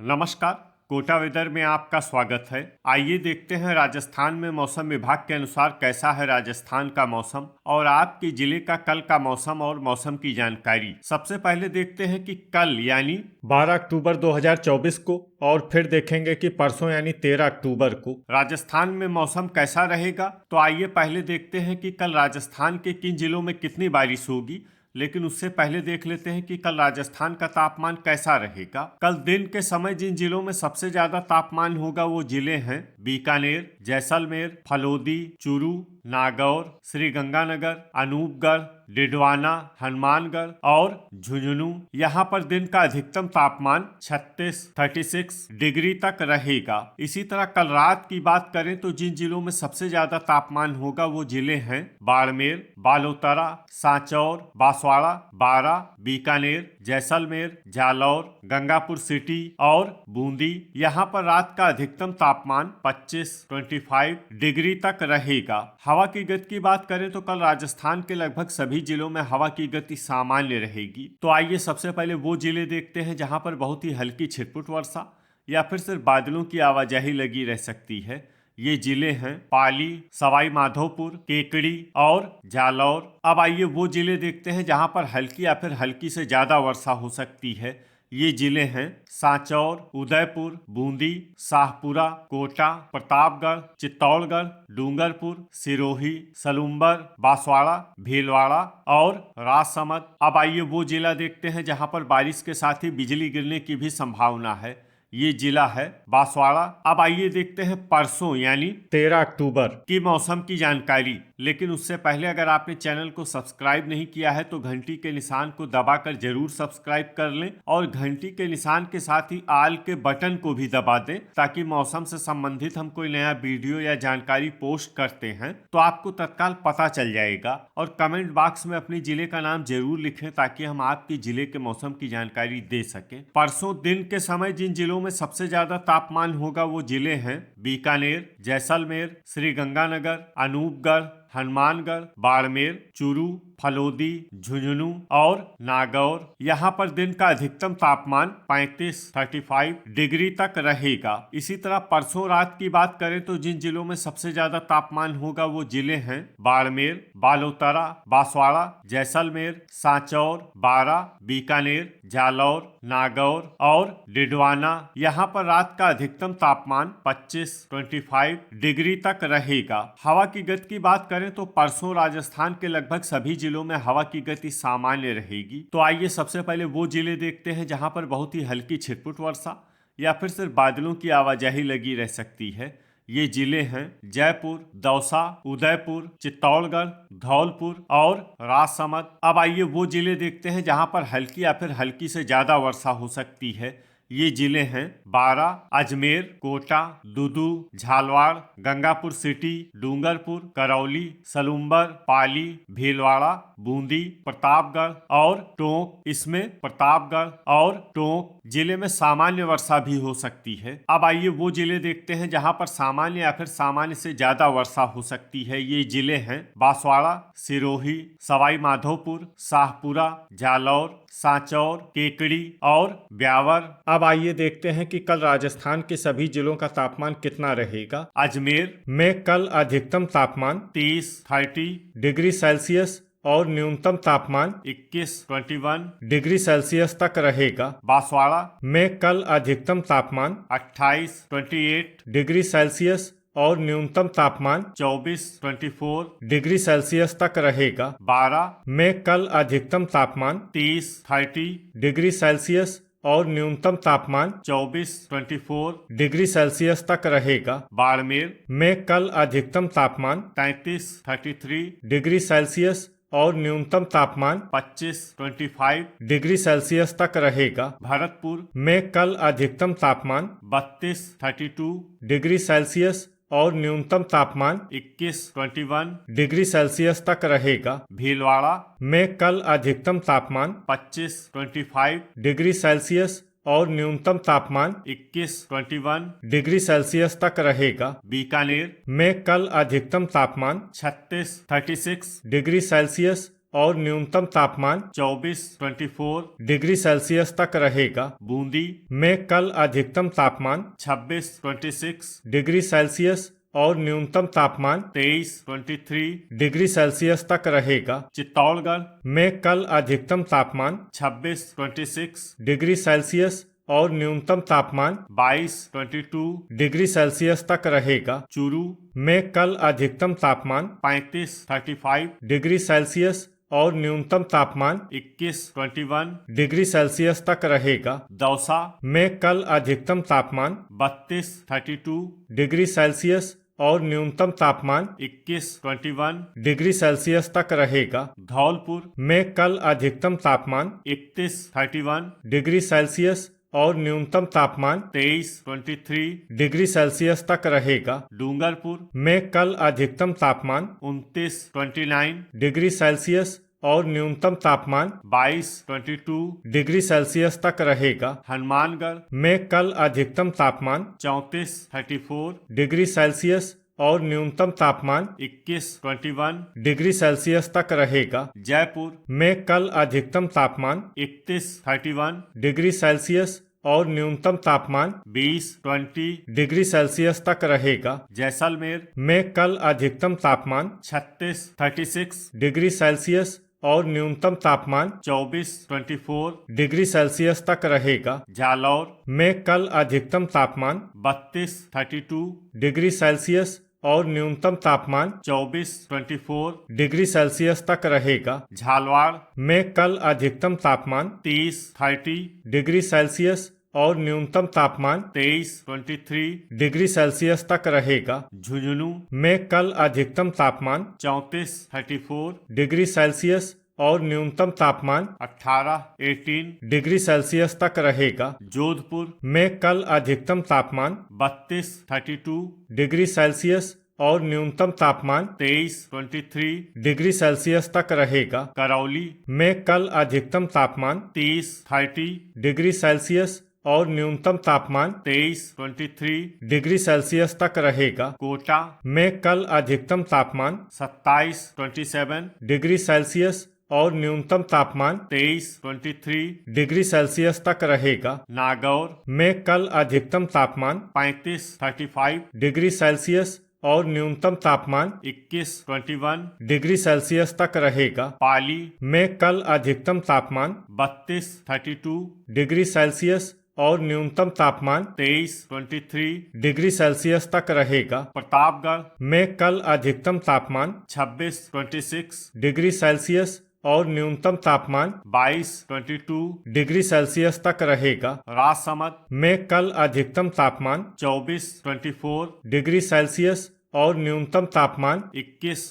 नमस्कार, कोटा वेदर में आपका स्वागत है। आइए देखते हैं राजस्थान में मौसम विभाग के अनुसार कैसा है राजस्थान का मौसम और आपके जिले का कल का मौसम और मौसम की जानकारी। सबसे पहले देखते हैं कि कल यानी 12 अक्टूबर 2024 को और फिर देखेंगे कि परसों यानी 13 अक्टूबर को राजस्थान में मौसम कैसा रहेगा। तो आइए पहले देखते हैं कि कल राजस्थान के किन जिलों में कितनी बारिश होगी, लेकिन उससे पहले देख लेते हैं कि कल राजस्थान का तापमान कैसा रहेगा। कल दिन के समय जिन जिलों में सबसे ज्यादा तापमान होगा वो जिले हैं बीकानेर, जैसलमेर, फलोदी, चूरू, नागौर, श्रीगंगानगर, अनूपगढ़, डिडवाना, हनुमानगढ़ और झुंझुनू। यहाँ पर दिन का अधिकतम तापमान 36 डिग्री तक रहेगा। इसी तरह कल रात की बात करें तो जिन जिलों में सबसे ज्यादा तापमान होगा वो जिले हैं बाड़मेर, बालोतरा, सांचौर, बांसवाड़ा, बारा, बीकानेर, जैसलमेर, जालौर, गंगापुर सिटी और बूंदी। यहाँ पर रात का अधिकतम तापमान 25 डिग्री तक रहेगा। हवा की गति की बात करें तो कल राजस्थान के लगभग सभी जिलों में हवा की गति सामान्य रहेगी। तो आइए सबसे पहले वो जिले देखते हैं जहां पर बहुत ही हल्की छिटपुट वर्षा या फिर सिर्फ बादलों की आवाजाही लगी रह सकती है। ये जिले हैं पाली, सवाई माधोपुर, केकड़ी और जालौर। अब आइए वो जिले देखते हैं जहां पर हल्की या फिर हल्की से ज्यादा वर्षा हो सकती है। ये जिले हैं सांचौर, उदयपुर, बूंदी, शाहपुरा, कोटा, प्रतापगढ़, चित्तौड़गढ़, डूंगरपुर, सिरोही, सलूम्बर, बांसवाड़ा, भीलवाड़ा और राजसमंद। अब आइए वो जिला देखते हैं जहां पर बारिश के साथ ही बिजली गिरने की भी संभावना है। ये जिला है बांसवाड़ा। अब आइए देखते हैं परसों यानी 13 अक्टूबर की मौसम की जानकारी। लेकिन उससे पहले अगर आपने चैनल को सब्सक्राइब नहीं किया है तो घंटी के निशान को दबाकर जरूर सब्सक्राइब कर लें और घंटी के निशान के साथ ही आल के बटन को भी दबा दें ताकि मौसम से संबंधित हम कोई नया वीडियो या जानकारी पोस्ट करते हैं तो आपको तत्काल पता चल जाएगा। और कमेंट बॉक्स में अपने जिले का नाम जरूर लिखें ताकि हम आपके जिले के मौसम की जानकारी दे सकें। परसों दिन के समय जिन जिलों में सबसे ज्यादा तापमान होगा वो जिले हैं बीकानेर, जैसलमेर, श्रीगंगानगर, अनूपगढ़, हनुमानगढ़, बाड़मेर, चूरू, फलोदी, झुंझुनू और नागौर। यहाँ पर दिन का अधिकतम तापमान 35 डिग्री तक रहेगा। इसी तरह परसों रात की बात करें तो जिन जिलों में सबसे ज्यादा तापमान होगा वो जिले हैं बाड़मेर, बालोतरा, बांसवाड़ा, जैसलमेर, सांचौर, बारा, बीकानेर, जालौर, नागौर और डिडवाना। यहाँ पर रात का अधिकतम तापमान 25 डिग्री तक रहेगा। हवा की गति की बात करें तो परसों राजस्थान के लगभग सभी जिलों में हवा की गति सामान्य रहेगी। तो आइए सबसे पहले वो जिले देखते हैं जहां पर बहुत ही हल्की छिटपुट वर्षा या फिर सिर्फ बादलों की आवाजाही लगी रह सकती है। ये जिले हैं जयपुर, दौसा, उदयपुर, चित्तौड़गढ़, धौलपुर और राजसमंद। अब आइए वो जिले देखते हैं जहां पर हल्की या फिर हल्की से ज्यादा वर्षा हो सकती है। ये जिले हैं बारा, अजमेर, कोटा, दुदू, झालवाड़, गंगापुर सिटी, डूंगरपुर, करौली, सलूम्बर, पाली, भीलवाड़ा, बूंदी, प्रतापगढ़ और टोंक। इसमें प्रतापगढ़ और टोंक जिले में सामान्य वर्षा भी हो सकती है। अब आइए वो जिले देखते हैं जहां पर सामान्य या फिर सामान्य से ज्यादा वर्षा हो सकती है। ये जिले हैं बांसवाड़ा, सिरोही, सवाई माधोपुर, शाहपुरा, जालौर, सांचौर, केकड़ी और ब्यावर। अब आइए देखते हैं कि कल राजस्थान के सभी जिलों का तापमान कितना रहेगा। अजमेर में कल अधिकतम तापमान 30 डिग्री सेल्सियस और न्यूनतम तापमान 21 डिग्री सेल्सियस तक रहेगा। बांसवाड़ा में कल अधिकतम तापमान 28 डिग्री सेल्सियस और न्यूनतम तापमान 24 डिग्री सेल्सियस तक रहेगा। बारा में कल अधिकतम तापमान 30 डिग्री सेल्सियस और न्यूनतम तापमान 24 डिग्री सेल्सियस तक रहेगा। बाड़मेर में कल अधिकतम तापमान 33 डिग्री सेल्सियस और न्यूनतम तापमान 25 डिग्री सेल्सियस तक रहेगा। भरतपुर में कल अधिकतम तापमान 32 डिग्री सेल्सियस और न्यूनतम तापमान 21 डिग्री सेल्सियस तक रहेगा। भीलवाड़ा में कल अधिकतम तापमान 25 डिग्री सेल्सियस और न्यूनतम तापमान 21 डिग्री सेल्सियस तक रहेगा। बीकानेर में कल अधिकतम तापमान 36 डिग्री सेल्सियस और न्यूनतम तापमान 24 डिग्री सेल्सियस तक रहेगा। बूंदी में कल अधिकतम तापमान 26 डिग्री सेल्सियस और न्यूनतम तापमान 23 डिग्री सेल्सियस तक रहेगा। चित्तौड़गढ़ में कल अधिकतम तापमान 26 डिग्री सेल्सियस और न्यूनतम तापमान 22 डिग्री सेल्सियस तक रहेगा। चूरू में कल अधिकतम तापमान 35 डिग्री सेल्सियस और न्यूनतम तापमान 21 डिग्री सेल्सियस तक रहेगा। दौसा में कल अधिकतम तापमान 32 डिग्री सेल्सियस और न्यूनतम तापमान 21 डिग्री सेल्सियस तक रहेगा। धौलपुर में कल अधिकतम तापमान 31 डिग्री सेल्सियस और न्यूनतम तापमान 23 डिग्री सेल्सियस तक रहेगा। डूंगरपुर में कल अधिकतम तापमान 29 डिग्री सेल्सियस और न्यूनतम तापमान 22 डिग्री सेल्सियस तक रहेगा। हनुमानगढ़ में कल अधिकतम तापमान 34 डिग्री सेल्सियस और न्यूनतम तापमान 21 डिग्री सेल्सियस तक रहेगा। जयपुर में कल अधिकतम तापमान 31 डिग्री सेल्सियस और न्यूनतम तापमान 20 डिग्री सेल्सियस तक रहेगा। जैसलमेर में कल अधिकतम तापमान 36 डिग्री सेल्सियस और न्यूनतम तापमान 24 डिग्री सेल्सियस तक रहेगा। जालौर में कल अधिकतम तापमान 32 डिग्री सेल्सियस और न्यूनतम तापमान 24 डिग्री सेल्सियस तक रहेगा। झालवाड़ में कल अधिकतम तापमान 30 डिग्री सेल्सियस और न्यूनतम तापमान 23 डिग्री सेल्सियस तक रहेगा। झुंझुनू में कल अधिकतम तापमान 34 डिग्री सेल्सियस और न्यूनतम तापमान 18 डिग्री सेल्सियस तक रहेगा। जोधपुर में कल अधिकतम तापमान 32 डिग्री सेल्सियस और न्यूनतम तापमान 23 डिग्री सेल्सियस तक रहेगा। करौली में कल अधिकतम तापमान 30 डिग्री सेल्सियस और न्यूनतम तापमान 23 डिग्री सेल्सियस तक रहेगा। कोटा में कल अधिकतम तापमान 27 डिग्री सेल्सियस और न्यूनतम तापमान 23 डिग्री सेल्सियस तक रहेगा। नागौर में कल अधिकतम तापमान 35 डिग्री सेल्सियस और न्यूनतम तापमान 21 डिग्री सेल्सियस तक रहेगा। पाली में कल अधिकतम तापमान 32 डिग्री सेल्सियस और न्यूनतम तापमान 23 डिग्री सेल्सियस तक रहेगा। प्रतापगढ़ में कल अधिकतम तापमान 26 डिग्री सेल्सियस और न्यूनतम तापमान 22 डिग्री सेल्सियस तक रहेगा। राजसमंद में कल अधिकतम तापमान 24 डिग्री सेल्सियस और न्यूनतम तापमान 21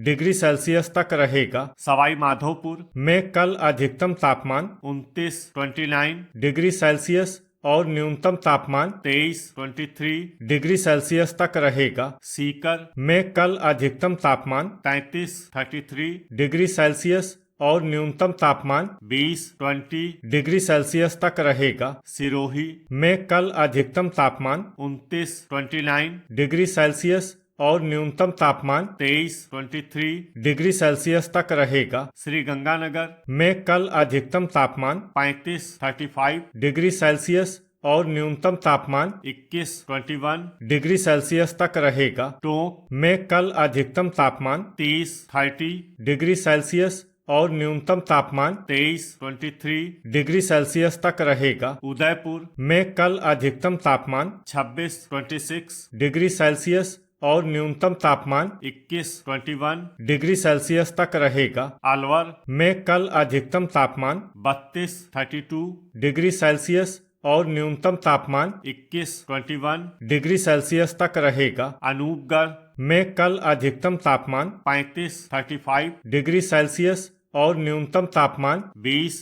डिग्री सेल्सियस तक रहेगा। सवाई माधोपुर में कल अधिकतम तापमान 29 डिग्री सेल्सियस और न्यूनतम तापमान 23 डिग्री सेल्सियस तक रहेगा। सीकर में कल अधिकतम तापमान 33 डिग्री सेल्सियस और न्यूनतम तापमान 20 डिग्री सेल्सियस तक रहेगा। सिरोही में कल अधिकतम तापमान 29 डिग्री सेल्सियस और न्यूनतम तापमान 23 डिग्री सेल्सियस तक रहेगा। श्री गंगानगर में कल अधिकतम तापमान 35 डिग्री सेल्सियस और न्यूनतम तापमान 21 डिग्री सेल्सियस तक रहेगा। टोंक में कल अधिकतम तापमान 30 डिग्री सेल्सियस और न्यूनतम तापमान 23 डिग्री सेल्सियस तक रहेगा। उदयपुर में कल अधिकतम तापमान 26 डिग्री सेल्सियस और न्यूनतम तापमान 21 डिग्री सेल्सियस तक रहेगा। अलवर में कल अधिकतम तापमान 32 डिग्री सेल्सियस और न्यूनतम तापमान 21 डिग्री सेल्सियस तक रहेगा। अनूपगढ़ में कल अधिकतम तापमान 35 डिग्री सेल्सियस और न्यूनतम तापमान 20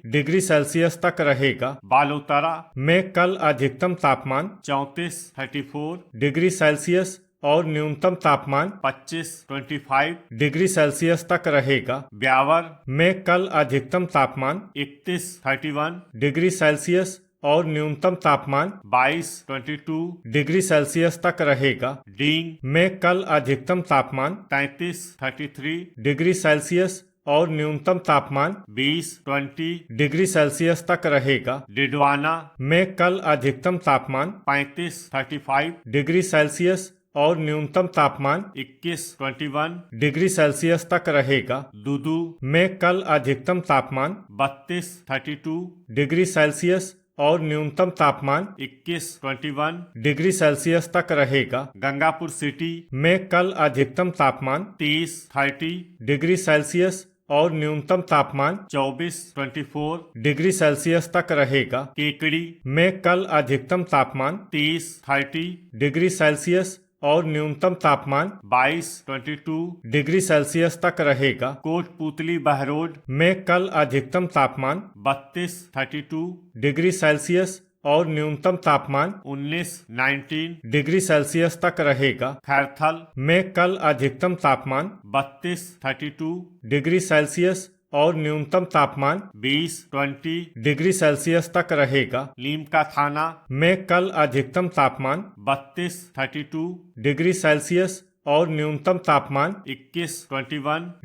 डिग्री सेल्सियस तक रहेगा। बालोतरा में कल अधिकतम तापमान 34 डिग्री सेल्सियस और न्यूनतम तापमान 25 डिग्री सेल्सियस तक रहेगा। ब्यावर में कल अधिकतम तापमान 31 डिग्री सेल्सियस और न्यूनतम तापमान 22 डिग्री सेल्सियस तक रहेगा। डींग में कल अधिकतम तापमान 33 डिग्री सेल्सियस और न्यूनतम तापमान 20 डिग्री सेल्सियस तक रहेगा। डिडवाना में कल अधिकतम तापमान 35 डिग्री सेल्सियस और न्यूनतम तापमान 21 डिग्री सेल्सियस तक रहेगा। दुदू में कल अधिकतम तापमान 32 डिग्री सेल्सियस और न्यूनतम तापमान 21 डिग्री सेल्सियस तक रहेगा। गंगापुर सिटी में कल अधिकतम तापमान 30 डिग्री सेल्सियस और न्यूनतम तापमान 24 डिग्री सेल्सियस तक रहेगा। केकड़ी में कल अधिकतम तापमान 30 डिग्री सेल्सियस और न्यूनतम तापमान 22 डिग्री सेल्सियस तक रहेगा। कोटपुतली बहरोड में कल अधिकतम तापमान 32 डिग्री सेल्सियस और न्यूनतम तापमान 19 डिग्री सेल्सियस तक रहेगा। खैरथल में कल अधिकतम तापमान 32 डिग्री सेल्सियस और न्यूनतम तापमान 20 डिग्री सेल्सियस तक रहेगा। लीमका थाना में कल अधिकतम तापमान 32 डिग्री सेल्सियस और न्यूनतम तापमान 21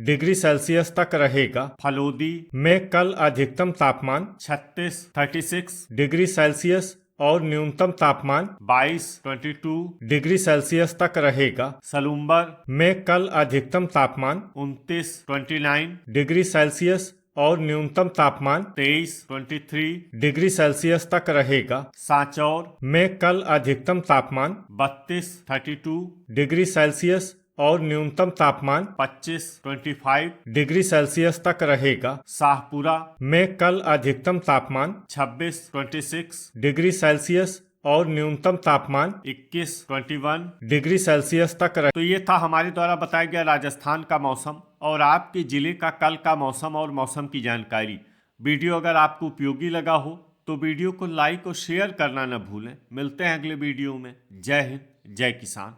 डिग्री सेल्सियस तक रहेगा। फलोदी में कल अधिकतम तापमान 36 डिग्री सेल्सियस और न्यूनतम तापमान 22 डिग्री सेल्सियस तक रहेगा। सलूम्बर में कल अधिकतम तापमान 29 डिग्री सेल्सियस और न्यूनतम तापमान 23 डिग्री सेल्सियस तक रहेगा। सांचौर में कल अधिकतम तापमान 32 डिग्री सेल्सियस और न्यूनतम तापमान 25 डिग्री सेल्सियस तक रहेगा। शाहपुरा में कल अधिकतम तापमान 26 डिग्री सेल्सियस और न्यूनतम तापमान 21 डिग्री सेल्सियस तक रहे। तो ये था हमारे द्वारा बताया गया राजस्थान का मौसम और आपके जिले का कल का मौसम और मौसम की जानकारी। वीडियो अगर आपको उपयोगी लगा हो तो वीडियो को लाइक और शेयर करना न भूलें। मिलते हैं अगले वीडियो में। जय हिंद, जय किसान।